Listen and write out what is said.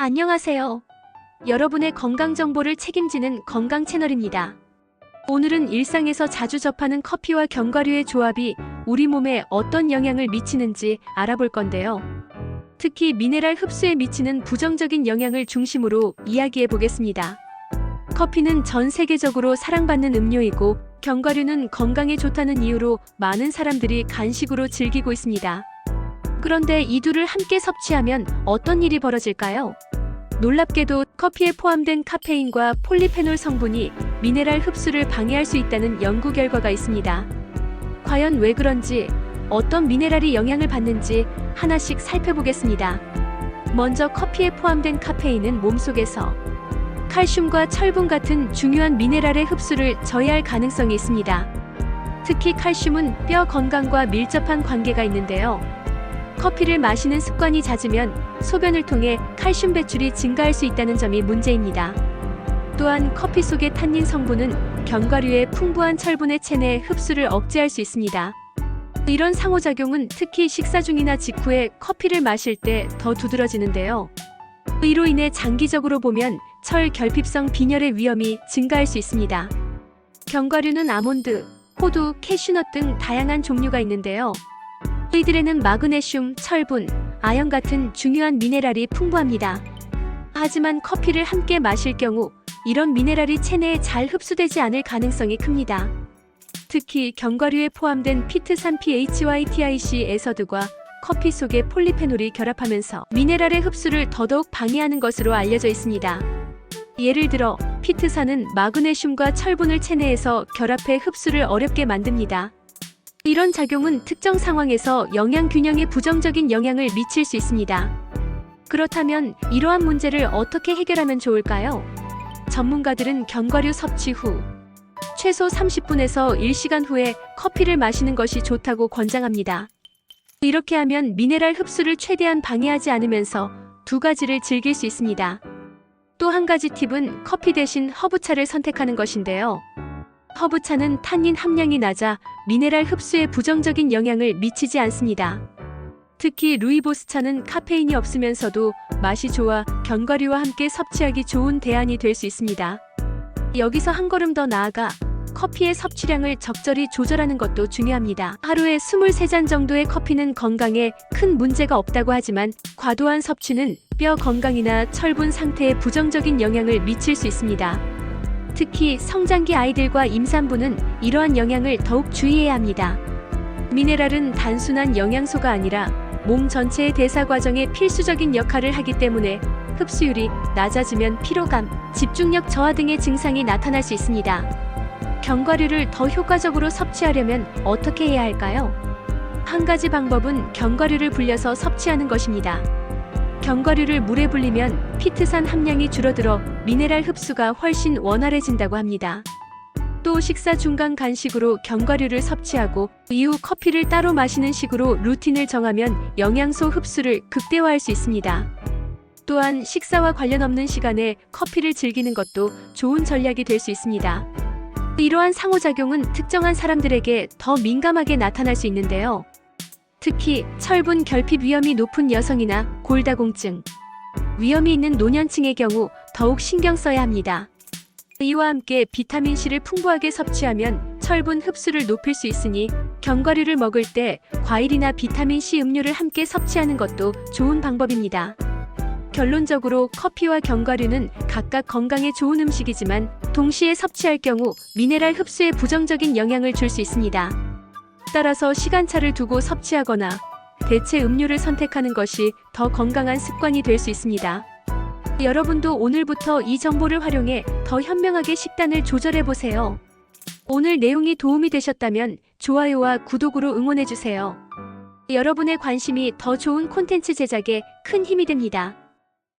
안녕하세요. 여러분의 건강 정보를 책임지는 건강 채널입니다. 오늘은 일상에서 자주 접하는 커피와 견과류의 조합이 우리 몸에 어떤 영향을 미치는지 알아볼 건데요. 특히 미네랄 흡수에 미치는 부정적인 영향을 중심으로 이야기해 보겠습니다. 커피는 전 세계적으로 사랑받는 음료이고 견과류는 건강에 좋다는 이유로 많은 사람들이 간식으로 즐기고 있습니다. 그런데 이 둘을 함께 섭취하면 어떤 일이 벌어질까요? 놀랍게도 커피에 포함된 카페인과 폴리페놀 성분이 미네랄 흡수를 방해할 수 있다는 연구 결과가 있습니다. 과연 왜 그런지, 어떤 미네랄이 영향을 받는지 하나씩 살펴보겠습니다. 먼저 커피에 포함된 카페인은 몸속에서 칼슘과 철분 같은 중요한 미네랄의 흡수를 저해할 가능성이 있습니다. 특히 칼슘은 뼈 건강과 밀접한 관계가 있는데요. 커피를 마시는 습관이 잦으면 소변을 통해 칼슘 배출이 증가할 수 있다는 점이 문제입니다. 또한 커피 속의 탄닌 성분은 견과류의 풍부한 철분의 체내 흡수를 억제할 수 있습니다. 이런 상호작용은 특히 식사 중이나 직후에 커피를 마실 때 더 두드러지는데요. 이로 인해 장기적으로 보면 철 결핍성 빈혈의 위험이 증가할 수 있습니다. 견과류는 아몬드, 호두, 캐슈넛 등 다양한 종류가 있는데요. 이들에는 마그네슘, 철분, 아연 같은 중요한 미네랄이 풍부합니다. 하지만 커피를 함께 마실 경우 이런 미네랄이 체내에 잘 흡수되지 않을 가능성이 큽니다. 특히 견과류에 포함된 피트산 PHYTIC 에서드와 커피 속의 폴리페놀이 결합하면서 미네랄의 흡수를 더더욱 방해하는 것으로 알려져 있습니다. 예를 들어 피트산은 마그네슘과 철분을 체내에서 결합해 흡수를 어렵게 만듭니다. 이런 작용은 특정 상황에서 영양 균형에 부정적인 영향을 미칠 수 있습니다. 그렇다면 이러한 문제를 어떻게 해결하면 좋을까요? 전문가들은 견과류 섭취 후 최소 30분에서 1시간 후에 커피를 마시는 것이 좋다고 권장합니다. 이렇게 하면 미네랄 흡수를 최대한 방해하지 않으면서 두 가지를 즐길 수 있습니다. 또 한 가지 팁은 커피 대신 허브차를 선택하는 것인데요. 허브차는 탄닌 함량이 낮아 미네랄 흡수에 부정적인 영향을 미치지 않습니다. 특히 루이보스 차는 카페인이 없으면서도 맛이 좋아 견과류와 함께 섭취하기 좋은 대안이 될 수 있습니다. 여기서 한 걸음 더 나아가 커피의 섭취량을 적절히 조절하는 것도 중요합니다. 하루에 23잔 정도의 커피는 건강에 큰 문제가 없다고 하지만 과도한 섭취는 뼈 건강이나 철분 상태에 부정적인 영향을 미칠 수 있습니다. 특히 성장기 아이들과 임산부는 이러한 영향을 더욱 주의해야 합니다. 미네랄은 단순한 영양소가 아니라 몸 전체의 대사 과정에 필수적인 역할을 하기 때문에 흡수율이 낮아지면 피로감, 집중력 저하 등의 증상이 나타날 수 있습니다. 견과류를 더 효과적으로 섭취하려면 어떻게 해야 할까요? 한 가지 방법은 견과류를 불려서 섭취하는 것입니다. 견과류를 물에 불리면 피트산 함량이 줄어들어 미네랄 흡수가 훨씬 원활해진다고 합니다. 또 식사 중간 간식으로 견과류를 섭취하고 이후 커피를 따로 마시는 식으로 루틴을 정하면 영양소 흡수를 극대화할 수 있습니다. 또한 식사와 관련 없는 시간에 커피를 즐기는 것도 좋은 전략이 될 수 있습니다. 이러한 상호작용은 특정한 사람들에게 더 민감하게 나타날 수 있는데요. 특히 철분 결핍 위험이 높은 여성이나 골다공증 위험이 있는 노년층의 경우 더욱 신경 써야 합니다. 이와 함께 비타민C를 풍부하게 섭취하면 철분 흡수를 높일 수 있으니 견과류를 먹을 때 과일이나 비타민C 음료를 함께 섭취하는 것도 좋은 방법입니다. 결론적으로 커피와 견과류는 각각 건강에 좋은 음식이지만 동시에 섭취할 경우 미네랄 흡수에 부정적인 영향을 줄 수 있습니다. 따라서 시간차를 두고 섭취하거나 대체 음료를 선택하는 것이 더 건강한 습관이 될 수 있습니다. 여러분도 오늘부터 이 정보를 활용해 더 현명하게 식단을 조절해보세요. 오늘 내용이 도움이 되셨다면 좋아요와 구독으로 응원해주세요. 여러분의 관심이 더 좋은 콘텐츠 제작에 큰 힘이 됩니다.